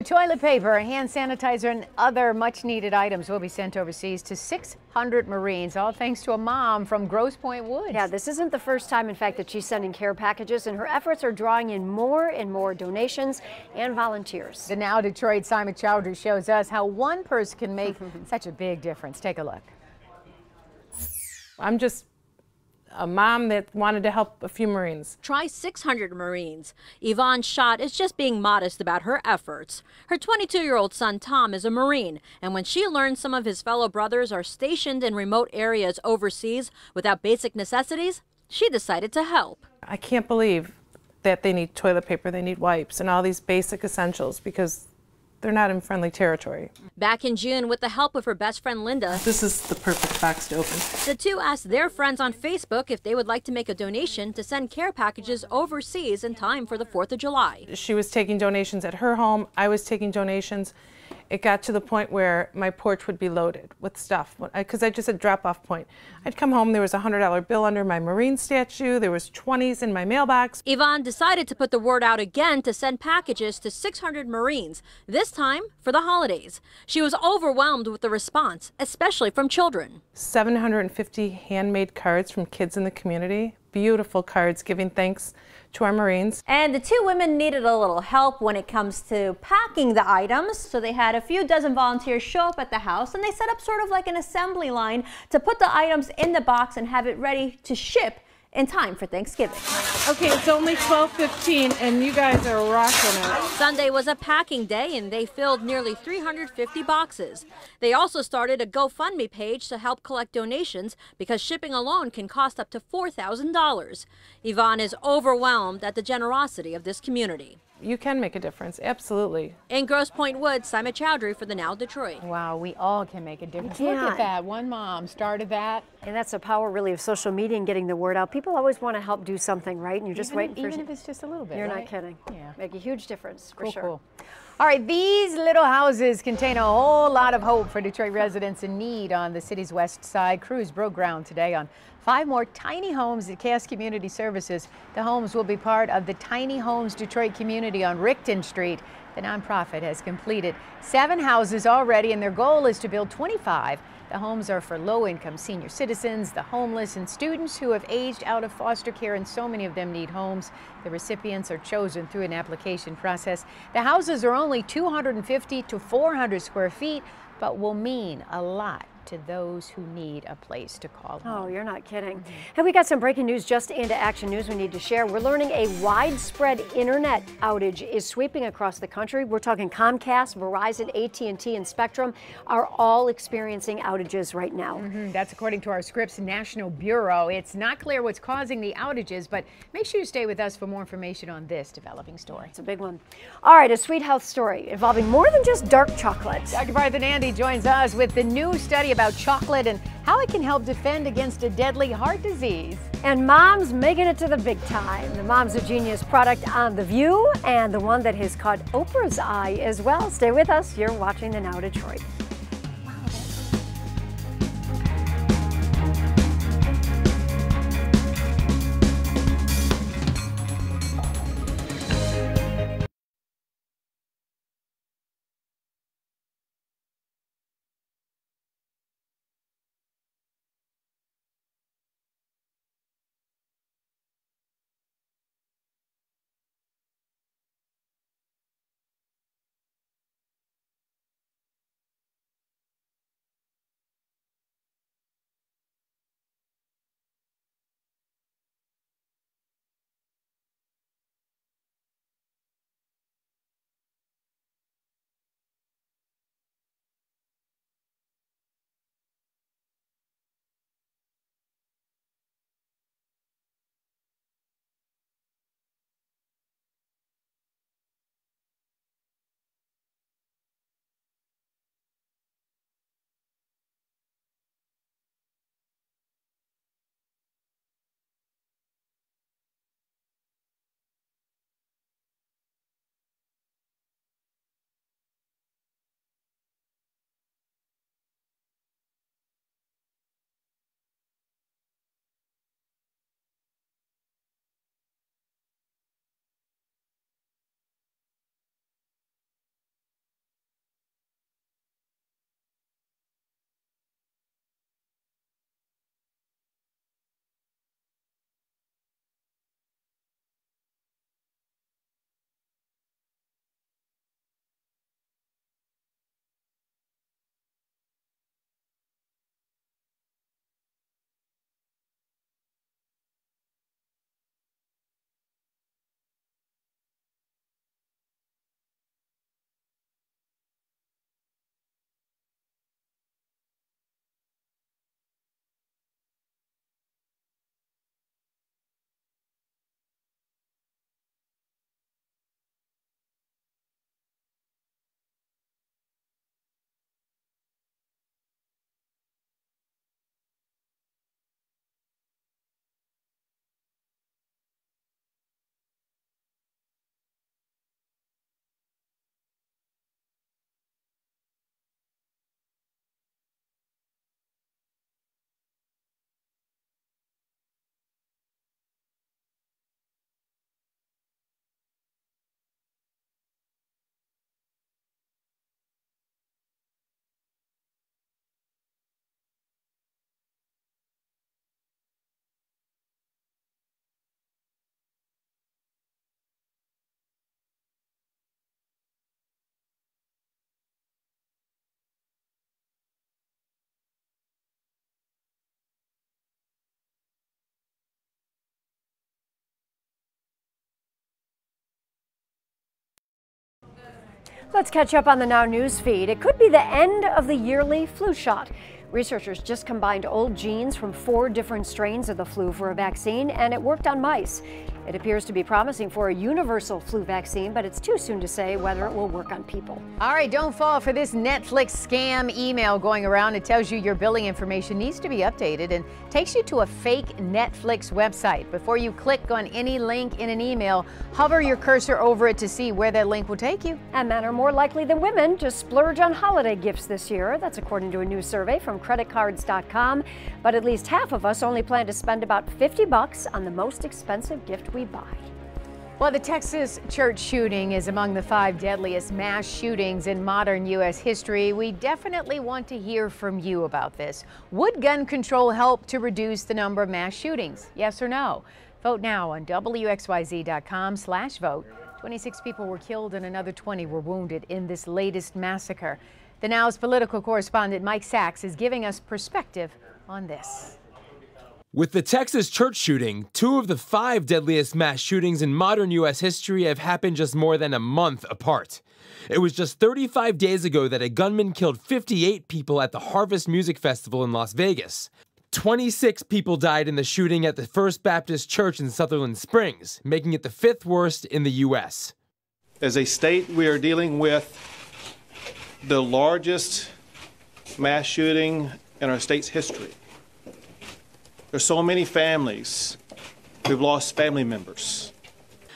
Toilet paper, hand sanitizer, and other much-needed items will be sent overseas to 600 Marines, all thanks to a mom from Grosse Pointe Woods. Yeah, this isn't the first time, in fact, that she's sending care packages, and her efforts are drawing in more and more donations and volunteers. The Now Detroit Simon Chowdhury shows us how one person can make such a big difference. Take a look. I'm just a mom that wanted to help a few Marines. Try 600 Marines. Yvonne Schott is just being modest about her efforts. Her 22-year-old son Tom is a Marine, and when she learned some of his fellow brothers are stationed in remote areas overseas without basic necessities, she decided to help. I can't believe that they need toilet paper, they need wipes, and all these basic essentials because they're not in friendly territory. Back in June, with the help of her best friend Linda, this is the perfect box to open. The two asked their friends on Facebook if they would like to make a donation to send care packages overseas in time for the 4th of July. She was taking donations at her home, I was taking donations. It got to the point where my porch would be loaded with stuff because I just had drop-off point. I'd come home, there was a $100 bill under my Marine statue, there was 20s in my mailbox. Yvonne decided to put the word out again to send packages to 600 Marines, this time for the holidays. She was overwhelmed with the response, especially from children. 750 handmade cards from kids in the community. Beautiful cards giving thanks to our Marines. And the two women needed a little help when it comes to packing the items, so they had a few dozen volunteers show up at the house, and they set up sort of like an assembly line to put the items in the box and have it ready to ship in time for Thanksgiving. Okay, it's only 12:15 and you guys are rocking it. Sunday was a packing day and they filled nearly 350 boxes. They also started a GoFundMe page to help collect donations because shipping alone can cost up to $4,000. Yvonne is overwhelmed at the generosity of this community. You can make a difference, absolutely. In Grosse Pointe Woods, Simon Chowdhury for the Now Detroit. Wow, we all can make a difference. Look at that, one mom started that. And that's the power really of social media and getting the word out. People always want to help do something, right? And you're just waiting for... Even if it's just a little bit, You're right? not kidding. Yeah. Make a huge difference, for sure. Cool. All right, these little houses contain a whole lot of hope for Detroit residents in need on the city's west side. Crews broke ground today on 5 more tiny homes at Cass Community Services. The homes will be part of the Tiny Homes Detroit community on Rickton Street. The nonprofit has completed 7 houses already, and their goal is to build 25. The homes are for low-income senior citizens, the homeless, and students who have aged out of foster care, and so many of them need homes. The recipients are chosen through an application process. The houses are only 250 to 400 square feet, but will mean a lot to those who need a place to call home. Oh, you're not kidding. And we got some breaking news just into action news we need to share. We're learning a widespread internet outage is sweeping across the country. We're talking Comcast, Verizon, AT&T, and Spectrum are all experiencing outages right now. That's according to our Scripps National Bureau. It's not clear what's causing the outages, but make sure you stay with us for more information on this developing story. It's a big one. All right, a sweet health story involving more than just dark chocolate. Dr. Martha Nandy joins us with the new study about chocolate and how it can help defend against a deadly heart disease. And moms making it to the big time. The Moms of Genius product on The View and the one that has caught Oprah's eye as well. Stay with us. You're watching the Now Detroit. Let's catch up on the Now News feed. It could be the end of the yearly flu shot. Researchers just combined old genes from 4 different strains of the flu for a vaccine, and it worked on mice. It appears to be promising for a universal flu vaccine, but it's too soon to say whether it will work on people. All right, don't fall for this Netflix scam email going around. It tells you your billing information needs to be updated and takes you to a fake Netflix website. Before you click on any link in an email, hover your cursor over it to see where that link will take you. And men are more likely than women to splurge on holiday gifts this year. That's according to a new survey from creditcards.com. But at least half of us only plan to spend about $50 on the most expensive gift we buy. Well, the Texas church shooting is among the 5 deadliest mass shootings in modern U.S. history. We definitely want to hear from you about this. Would gun control help to reduce the number of mass shootings? Yes or no? Vote now on WXYZ.com/vote. 26 people were killed and another 20 were wounded in this latest massacre. The Now's political correspondent Mike Sachs is giving us perspective on this. With the Texas church shooting, 2 of the 5 deadliest mass shootings in modern U.S. history have happened just more than a month apart. It was just 35 days ago that a gunman killed 58 people at the Harvest Music Festival in Las Vegas. 26 people died in the shooting at the First Baptist Church in Sutherland Springs, making it the 5th worst in the U.S. As a state, we are dealing with the largest mass shooting in our state's history. There's so many families who've lost family members.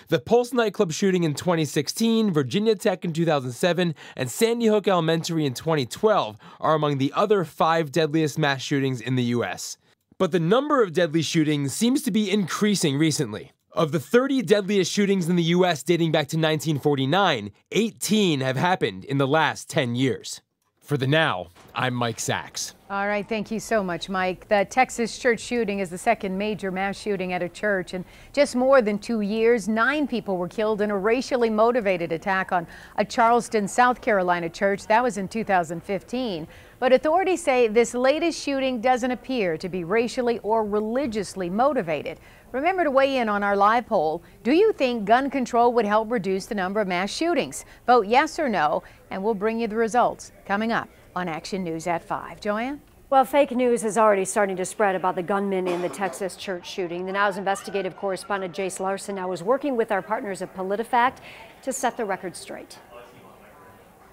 The Pulse nightclub shooting in 2016, Virginia Tech in 2007, and Sandy Hook Elementary in 2012 are among the other 5 deadliest mass shootings in the U.S. But the number of deadly shootings seems to be increasing recently. Of the 30 deadliest shootings in the U.S. dating back to 1949, 18 have happened in the last 10 years. For the Now, I'm Mike Sachs. All right, thank you so much, Mike. The Texas church shooting is the 2nd major mass shooting at a church in just more than 2 years. 9 people were killed in a racially motivated attack on a Charleston, South Carolina church. That was in 2015. But authorities say this latest shooting doesn't appear to be racially or religiously motivated. Remember to weigh in on our live poll. Do you think gun control would help reduce the number of mass shootings? Vote yes or no, and we'll bring you the results coming up on Action News at 5. Joanne? Well, fake news is already starting to spread about the gunman in the Texas church shooting. The Now's investigative correspondent Jace Larson now is working with our partners at PolitiFact to set the record straight.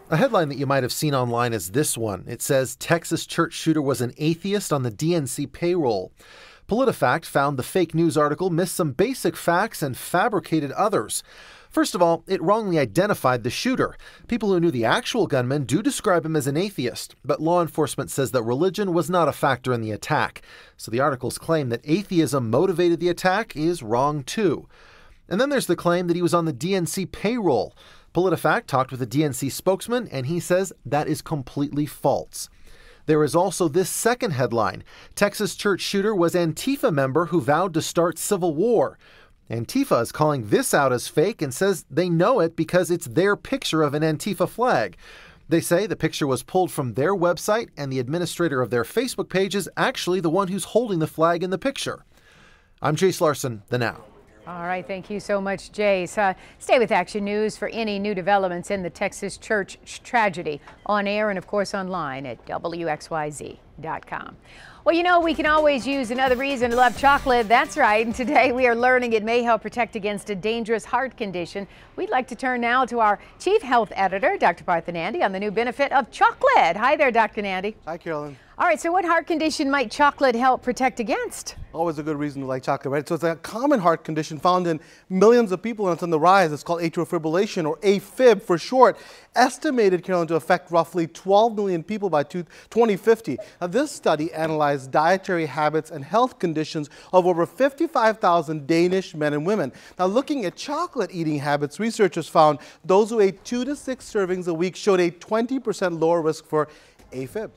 A headline that you might have seen online is this one. It says, Texas church shooter was an atheist on the DNC payroll. PolitiFact found the fake news article missed some basic facts and fabricated others. First of all, it wrongly identified the shooter. People who knew the actual gunman do describe him as an atheist, but law enforcement says that religion was not a factor in the attack. So the article's claim that atheism motivated the attack is wrong too. And then there's the claim that he was on the DNC payroll. PolitiFact talked with a DNC spokesman, and he says that is completely false. There is also this second headline. Texas church shooter was Antifa member who vowed to start civil war. Antifa is calling this out as fake and says they know it because it's their picture of an Antifa flag. They say the picture was pulled from their website and the administrator of their Facebook page is actually the one who's holding the flag in the picture. I'm Jace Larson, The Now. All right, thank you so much, Jace. Stay with Action News for any new developments in the Texas church tragedy on air and, of course, online at WXYZ.com. Well, you know, we can always use another reason to love chocolate. That's right. And today we are learning it may help protect against a dangerous heart condition. We'd like to turn now to our Chief Health Editor, Dr. Partha Nandi, on the new benefit of chocolate. Hi there, Dr. Nandi. Hi, Carolyn. All right, so what heart condition might chocolate help protect against? Always a good reason to like chocolate, right? So it's a common heart condition found in millions of people, and it's on the rise. It's called atrial fibrillation, or AFib for short. Estimated, Carolyn, to affect roughly 12 million people by 2050. Now, this study analyzed dietary habits and health conditions of over 55,000 Danish men and women. Now, looking at chocolate eating habits, researchers found those who ate 2 to 6 servings a week showed a 20% lower risk for AFib.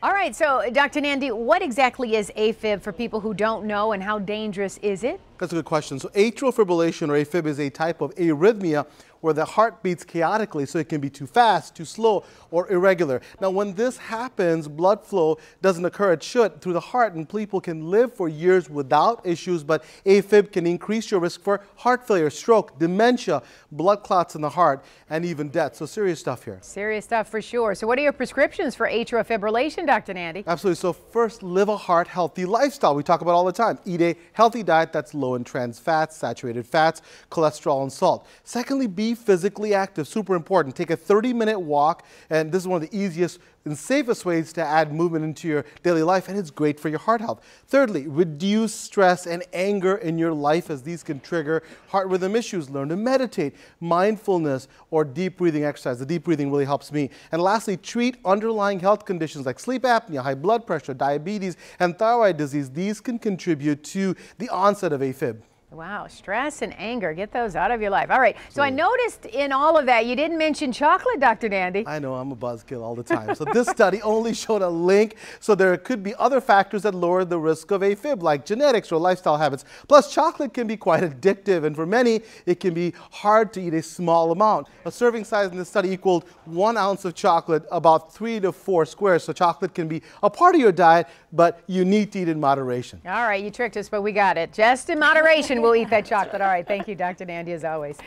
All right, so Dr. Nandi, what exactly is AFib for people who don't know, and how dangerous is it? That's a good question. So atrial fibrillation, or AFib, is a type of arrhythmia where the heart beats chaotically, so it can be too fast, too slow, or irregular. Now, when this happens, blood flow doesn't occur, it should, through the heart, and people can live for years without issues, but AFib can increase your risk for heart failure, stroke, dementia, blood clots in the heart, and even death. So serious stuff here. Serious stuff for sure. So what are your prescriptions for atrial fibrillation, Dr. Nandi? Absolutely. So first, live a heart-healthy lifestyle. We talk about all the time. Eat a healthy diet that's low in trans fats, saturated fats, cholesterol, and salt. Secondly, be physically active. Super important. Take a 30-minute walk, and this is one of the easiest and safest ways to add movement into your daily life, and it's great for your heart health. Thirdly, reduce stress and anger in your life, as these can trigger heart rhythm issues. Learn to meditate, mindfulness, or deep breathing exercise. The deep breathing really helps me. And lastly, treat underlying health conditions like sleep apnea, high blood pressure, diabetes, and thyroid disease. These can contribute to the onset of AFib. Wow, stress and anger, get those out of your life. All right, so I noticed in all of that, you didn't mention chocolate, Dr. Nandi. I know, I'm a buzzkill all the time. So this study only showed a link, so there could be other factors that lower the risk of AFib, like genetics or lifestyle habits. Plus, chocolate can be quite addictive, and for many, it can be hard to eat a small amount. A serving size in this study equaled 1 ounce of chocolate, about 3 to 4 squares. So chocolate can be a part of your diet, but you need to eat in moderation. All right, you tricked us, but we got it. Just in moderation, we'll eat that chocolate. All right, thank you, Dr. Nandi, as always.